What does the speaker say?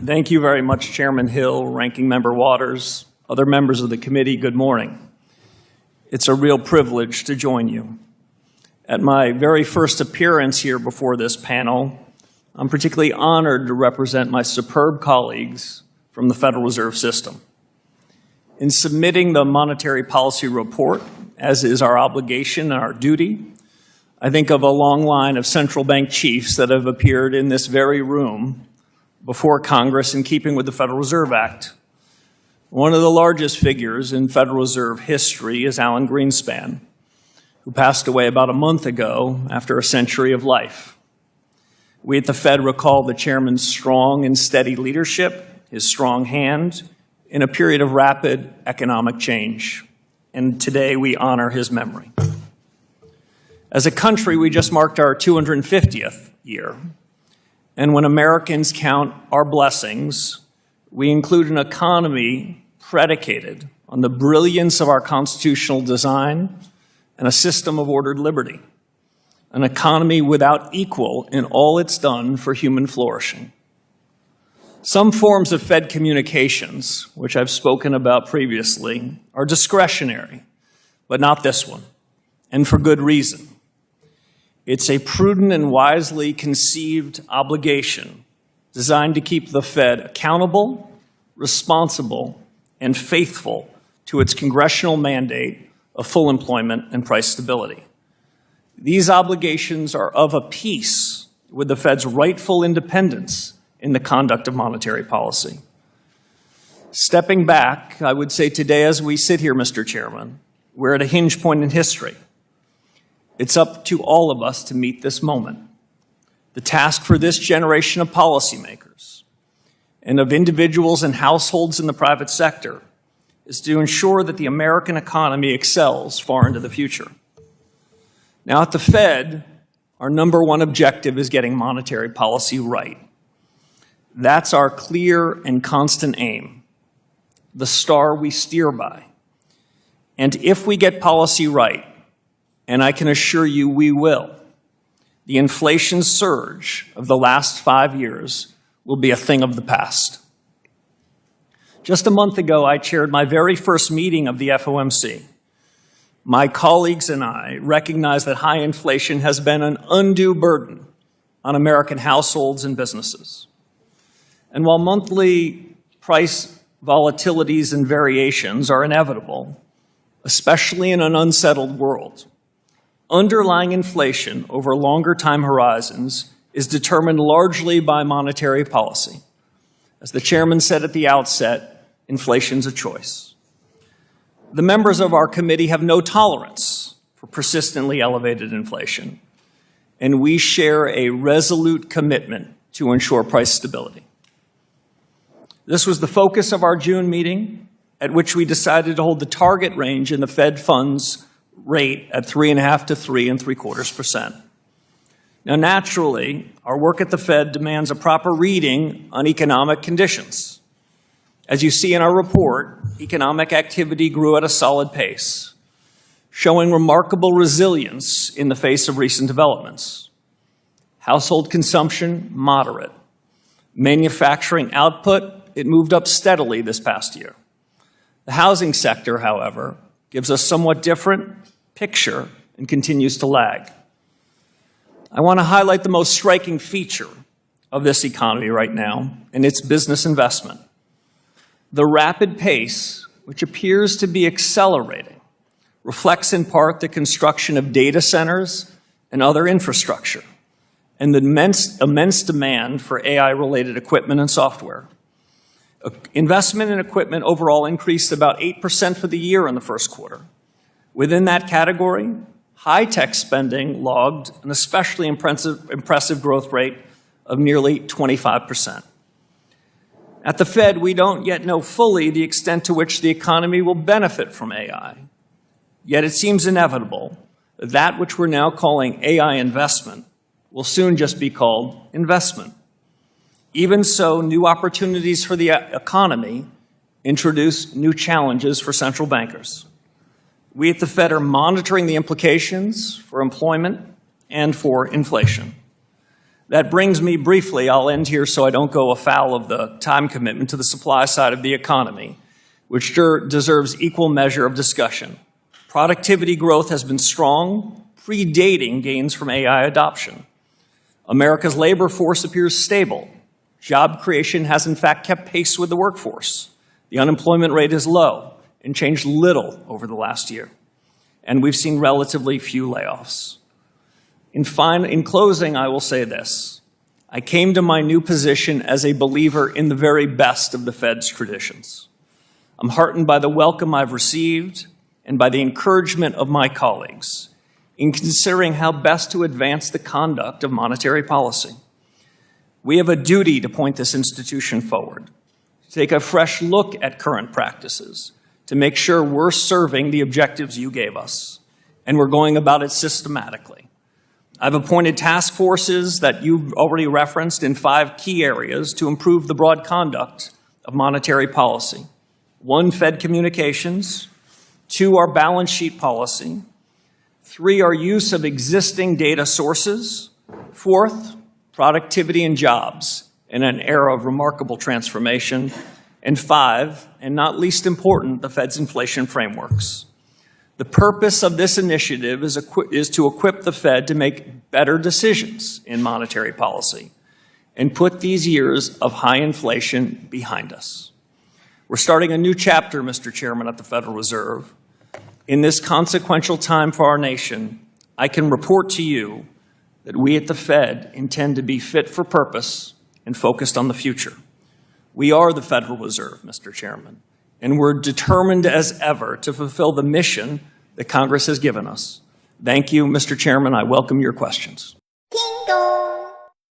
Thank you very much, Chairman Hill, Ranking Member Waters, other members of the committee, good morning. It's a real privilege to join you. At my very first appearance here before this panel, I'm particularly honored to represent my superb colleagues from the Federal Reserve System. In submitting the monetary policy report, as is our obligation and our duty, I think of a long line of central bank chiefs that have appeared in this very room before Congress in keeping with the Federal Reserve Act. One of the largest figures in Federal Reserve history is Alan Greenspan, who passed away about a month ago after a century of life. We at the Fed recall the chairman's strong and steady leadership, his strong hand, in a period of rapid economic change. And today we honor his memory. As a country, we just marked our 250th year. And when Americans count our blessings, we include an economy predicated on the brilliance of our constitutional design and a system of ordered liberty, an economy without equal in all it's done for human flourishing. Some forms of Fed communications, which I've spoken about previously, are discretionary, but not this one, and for good reason. It's a prudent and wisely conceived obligation designed to keep the Fed accountable, responsible, and faithful to its congressional mandate of full employment and price stability. These obligations are of a piece with the Fed's rightful independence in the conduct of monetary policy. Stepping back, I would say today as we sit here, Mr. Chairman, we're at a hinge point in history. It's up to all of us to meet this moment. The task for this generation of policymakers and of individuals and households in the private sector is to ensure that the American economy excels far into the future. Now, at the Fed, our number one objective is getting monetary policy right. That's our clear and constant aim, the star we steer by. And if we get policy right, and I can assure you we will, the inflation surge of the last 5 years will be a thing of the past. Just a month ago, I chaired my very first meeting of the FOMC. My colleagues and I recognize that high inflation has been an undue burden on American households and businesses. And while monthly price volatilities and variations are inevitable, especially in an unsettled world, underlying inflation over longer time horizons is determined largely by monetary policy. As the chairman said at the outset, inflation's a choice. The members of our committee have no tolerance for persistently elevated inflation, and we share a resolute commitment to ensure price stability. This was the focus of our June meeting, at which we decided to hold the target range in the Fed funds rate at 3.5 to 3.75%. Now, naturally, our work at the Fed demands a proper reading on economic conditions. As you see in our report, economic activity grew at a solid pace, showing remarkable resilience in the face of recent developments. Household consumption, moderate. Manufacturing output, it moved up steadily this past year. The housing sector, however, gives a somewhat different picture and continues to lag. I want to highlight the most striking feature of this economy right now, and it's business investment. The rapid pace, which appears to be accelerating, reflects in part the construction of data centers and other infrastructure, and the immense demand for AI-related equipment and software. Investment in equipment overall increased about 8% for the year in the first quarter. Within that category, high-tech spending logged an especially impressive growth rate of nearly 25%. At the Fed, we don't yet know fully the extent to which the economy will benefit from AI. Yet it seems inevitable that that which we're now calling AI investment will soon just be called investment. Even so, new opportunities for the economy introduce new challenges for central bankers. We at the Fed are monitoring the implications for employment and for inflation. That brings me briefly, I'll end here so I don't go afoul of the time commitment, to the supply side of the economy, which deserves equal measure of discussion. Productivity growth has been strong, predating gains from AI adoption. America's labor force appears stable. Job creation has in fact kept pace with the workforce. The unemployment rate is low and changed little over the last year. And we've seen relatively few layoffs. In closing, I will say this. I came to my new position as a believer in the very best of the Fed's traditions. I'm heartened by the welcome I've received and by the encouragement of my colleagues in considering how best to advance the conduct of monetary policy. We have a duty to point this institution forward, to take a fresh look at current practices, to make sure we're serving the objectives you gave us, and we're going about it systematically. I've appointed task forces that you've already referenced in 5 key areas to improve the broad conduct of monetary policy. 1, Fed communications. 2, our balance sheet policy. 3, our use of existing data sources. 4th, productivity and jobs in an era of remarkable transformation. And 5, and not least important, the Fed's inflation frameworks. The purpose of this initiative is to equip the Fed to make better decisions in monetary policy and put these years of high inflation behind us. We're starting a new chapter, Mr. Chairman, at the Federal Reserve. In this consequential time for our nation, I can report to you that we at the Fed intend to be fit for purpose and focused on the future. We are the Federal Reserve, Mr. Chairman, and we're determined as ever to fulfill the mission that Congress has given us. Thank you, Mr. Chairman. I welcome your questions.